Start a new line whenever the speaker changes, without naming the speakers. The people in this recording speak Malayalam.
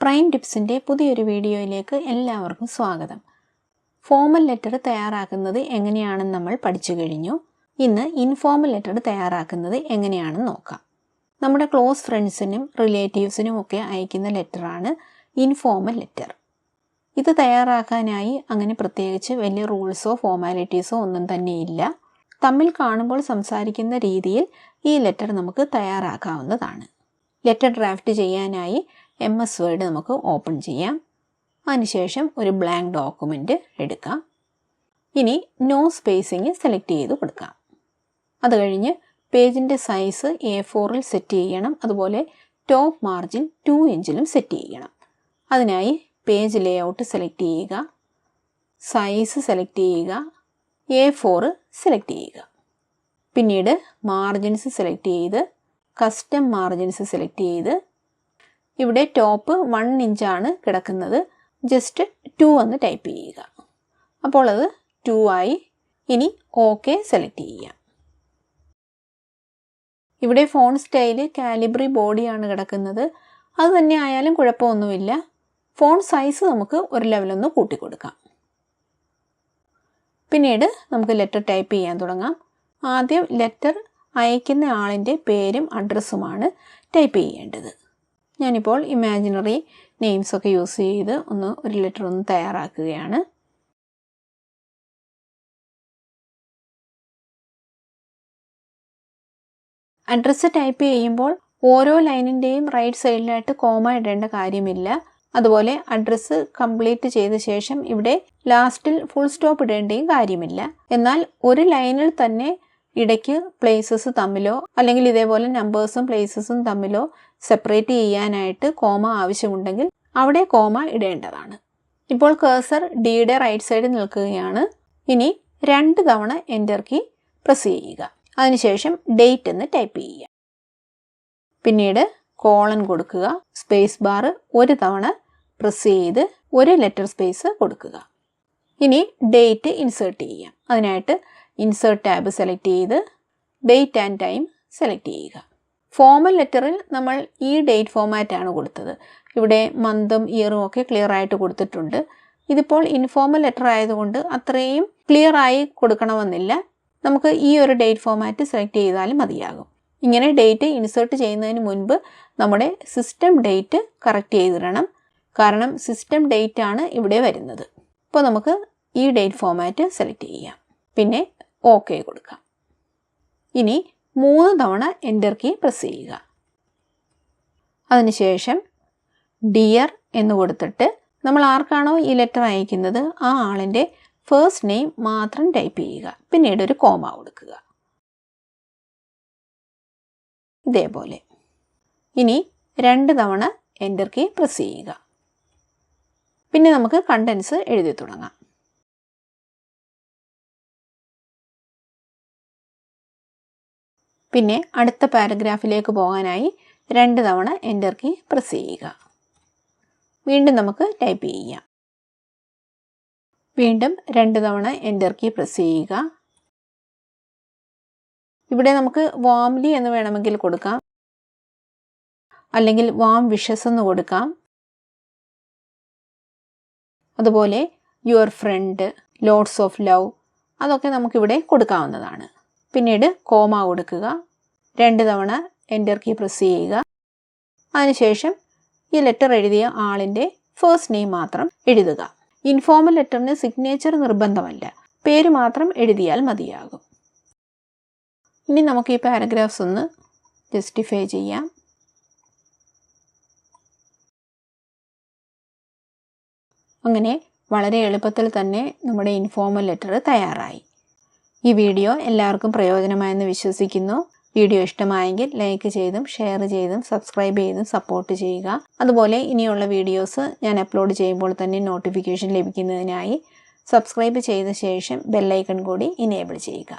പ്രൈം ടിപ്സിൻ്റെ പുതിയൊരു വീഡിയോയിലേക്ക് എല്ലാവർക്കും സ്വാഗതം. ഫോമൽ ലെറ്റർ തയ്യാറാക്കുന്നത് എങ്ങനെയാണെന്ന് നമ്മൾ പഠിച്ചു കഴിഞ്ഞു. ഇന്ന് ഇൻഫോമൽ ലെറ്റർ തയ്യാറാക്കുന്നത് എങ്ങനെയാണെന്ന് നോക്കാം. നമ്മുടെ ക്ലോസ് ഫ്രണ്ട്സിനും റിലേറ്റീവ്സിനും ഒക്കെ അയക്കുന്ന ലെറ്ററാണ് ഇൻഫോമൽ ലെറ്റർ. ഇത് തയ്യാറാക്കാനായി അങ്ങനെ പ്രത്യേകിച്ച് വലിയ റൂൾസോ ഫോർമാലിറ്റീസോ ഒന്നും തന്നെ ഇല്ല. തമ്മിൽ കാണുമ്പോൾ സംസാരിക്കുന്ന രീതിയിൽ ഈ ലെറ്റർ നമുക്ക് തയ്യാറാക്കാവുന്നതാണ്. ലെറ്റർ ഡ്രാഫ്റ്റ് ചെയ്യാനായി MS വേർഡ് നമുക്ക് ഓപ്പൺ ചെയ്യാം. അതിനുശേഷം ഒരു ബ്ലാങ്ക് ഡോക്യുമെൻ്റ് എടുക്കാം. ഇനി നോ സ്പേസിങ് സെലക്ട് ചെയ്ത് കൊടുക്കാം. അത് കഴിഞ്ഞ് പേജിൻ്റെ സൈസ് A4-ൽ സെറ്റ് ചെയ്യണം. അതുപോലെ ടോപ്പ് മാർജിൻ 2 ഇഞ്ചിലും സെറ്റ് ചെയ്യണം. അതിനായി പേജ് ലേഔട്ട് സെലക്ട് ചെയ്യുക, സൈസ് സെലക്ട് ചെയ്യുക, A4 സെലക്ട് ചെയ്യുക. പിന്നീട് മാർജിൻസ് സെലക്ട് ചെയ്ത് കസ്റ്റം മാർജിൻസ് സെലക്ട് ചെയ്ത് ഇവിടെ ടോപ്പ് 1 ഇഞ്ചാണ് കിടക്കുന്നത്. ജസ്റ്റ് 2 എന്ന് ടൈപ്പ് ചെയ്യുക. അപ്പോൾ അത് 2 ആയി. ഇനി ഓക്കെ സെലക്ട് ചെയ്യാം. ഇവിടെ ഫോണ്ട് സ്റ്റൈല് കാലിബ്രി ബോഡിയാണ് കിടക്കുന്നത്. അത് തന്നെ ആയാലും കുഴപ്പമൊന്നുമില്ല. ഫോണ്ട് സൈസ് നമുക്ക് ഒരു ലെവലൊന്ന് കൂട്ടിക്കൊടുക്കാം. പിന്നീട് നമുക്ക് ലെറ്റർ ടൈപ്പ് ചെയ്യാൻ തുടങ്ങാം. ആദ്യം ലെറ്റർ അയക്കുന്ന ആളിൻ്റെ പേരും അഡ്രസ്സുമാണ് ടൈപ്പ് ചെയ്യേണ്ടത്. ഞാനിപ്പോൾ ഇമാജിനറി നെയിംസൊക്കെ യൂസ് ചെയ്ത് ഒരു ലെറ്റർ തയ്യാറാക്കുകയാണ്. അഡ്രസ്സ് ടൈപ്പ് ചെയ്യുമ്പോൾ ഓരോ ലൈനിൻ്റെയും റൈറ്റ് സൈഡിലായിട്ട് കോമ ഇടേണ്ട കാര്യമില്ല. അതുപോലെ അഡ്രസ്സ് കംപ്ലീറ്റ് ചെയ്ത ശേഷം ഇവിടെ ലാസ്റ്റിൽ ഫുൾ സ്റ്റോപ്പ് ഇടേണ്ടയും കാര്യമില്ല. എന്നാൽ ഒരു ലൈനിൽ തന്നെ ഇടയ്ക്ക് പ്ലേസസ് തമ്മിലോ അല്ലെങ്കിൽ ഇതേപോലെ നമ്പേഴ്സും പ്ലേസസും തമ്മിലോ സെപ്പറേറ്റ് ചെയ്യാനായിട്ട് കോമ ആവശ്യമുണ്ടെങ്കിൽ അവിടെ കോമ ഇടേണ്ടതാണ്. ഇപ്പോൾ കഴ്സർ ഡിയുടെ റൈറ്റ് സൈഡിൽ നിൽക്കുകയാണ്. ഇനി 2 തവണ എൻ്റർ കീ പ്രസ് ചെയ്യുക. അതിനുശേഷം ഡേറ്റ് എന്ന് ടൈപ്പ് ചെയ്യുക. പിന്നീട് കോളൻ കൊടുക്കുക. സ്പേസ് ബാർ 1 തവണ പ്രസ് ചെയ്ത് ഒരു ലെറ്റർ സ്പേസ് കൊടുക്കുക. ഇനി ഡേറ്റ് ഇൻസേർട്ട് ചെയ്യാം. അതിനായിട്ട് ഇൻസേർട്ട് ടാബ് സെലക്ട് ചെയ്ത് ഡേറ്റ് ആൻഡ് ടൈം സെലക്ട് ചെയ്യുക. ഫോമൽ ലെറ്ററിൽ നമ്മൾ ഈ ഡേറ്റ് ഫോമാറ്റാണ് കൊടുത്തത്. ഇവിടെ മന്തും ഇയറും ഒക്കെ ക്ലിയർ ആയിട്ട് കൊടുത്തിട്ടുണ്ട്. ഇതിപ്പോൾ ഇൻഫോമൽ ലെറ്റർ ആയതുകൊണ്ട് അത്രയും ക്ലിയർ ആയി കൊടുക്കണമെന്നില്ല. നമുക്ക് ഈ ഒരു ഡേറ്റ് ഫോമാറ്റ് സെലക്ട് ചെയ്താലും മതിയാകും. ഇങ്ങനെ ഡേറ്റ് ഇൻസേർട്ട് ചെയ്യുന്നതിന് മുൻപ് നമ്മുടെ സിസ്റ്റം ഡേറ്റ് കറക്റ്റ് ചെയ്തിടണം. കാരണം സിസ്റ്റം ഡേറ്റ് ആണ് ഇവിടെ വരുന്നത്. അപ്പോൾ നമുക്ക് ഈ ഡേറ്റ് ഫോമാറ്റ് സെലക്ട് ചെയ്യാം. പിന്നെ ഓക്കെ കൊടുക്കാം. ഇനി 3 തവണ എൻ്റർ കീ പ്രസ് ചെയ്യുക. അതിനുശേഷം ഡിയർ എന്ന് കൊടുത്തിട്ട് നമ്മൾ ആർക്കാണോ ഈ ലെറ്റർ അയക്കുന്നത് ആ ആളിൻ്റെ ഫസ്റ്റ് നെയിം മാത്രം ടൈപ്പ് ചെയ്യുക. പിന്നീട് ഒരു കോമ കൊടുക്കുക. ഇതേപോലെ. ഇനി 2 തവണ എൻ്റർ കീ പ്രസ് ചെയ്യുക. പിന്നെ നമുക്ക് കണ്ടൻസ് എഴുതി തുടങ്ങാം. പിന്നെ അടുത്ത പാരഗ്രാഫിലേക്ക് പോകാനായി 2 തവണ എൻ്റർ കീ പ്രസ് ചെയ്യുക. വീണ്ടും നമുക്ക് ടൈപ്പ് ചെയ്യാം. വീണ്ടും 2 തവണ എൻ്റർ കീ പ്രസ് ചെയ്യുക. ഇവിടെ നമുക്ക് വാംലി എന്ന് വേണമെങ്കിൽ കൊടുക്കാം, അല്ലെങ്കിൽ വാം വിഷസ് എന്ന് കൊടുക്കാം. അതുപോലെ your friend, lots of love, അതൊക്കെ നമുക്കിവിടെ കൊടുക്കാവുന്നതാണ്. പിന്നീട് കോമ കൊടുക്കുക. 2 തവണ എൻ്റർ കീ പ്രസ് ചെയ്യുക. അതിനുശേഷം ഈ ലെറ്റർ എഴുതിയ ആളിൻ്റെ ഫസ്റ്റ് നെയിം മാത്രം എഴുതുക. ഇൻഫോമൽ ലെറ്ററിന് സിഗ്നേച്ചർ നിർബന്ധമല്ല, പേര് മാത്രം എഴുതിയാൽ മതിയാകും. ഇനി നമുക്ക് ഈ പാരഗ്രാഫ്സ് ഒന്ന് ജസ്റ്റിഫൈ ചെയ്യാം. അങ്ങനെ വളരെ എളുപ്പത്തിൽ തന്നെ നമ്മുടെ ഇൻഫോമൽ ലെറ്റർ തയ്യാറായി. ഈ വീഡിയോ എല്ലാവർക്കും പ്രയോജനമായെന്ന് വിശ്വസിക്കുന്നു. വീഡിയോ ഇഷ്ടമായെങ്കിൽ ലൈക്ക് ചെയ്തും ഷെയർ ചെയ്തും സബ്സ്ക്രൈബ് ചെയ്തും സപ്പോർട്ട് ചെയ്യുക. അതുപോലെ ഇനിയുള്ള വീഡിയോസ് ഞാൻ അപ്ലോഡ് ചെയ്യുമ്പോൾ തന്നെ നോട്ടിഫിക്കേഷൻ ലഭിക്കുന്നതിനായി സബ്സ്ക്രൈബ് ചെയ്ത ശേഷം ബെല്ലൈക്കൺ കൂടി ഇനേബിൾ ചെയ്യുക.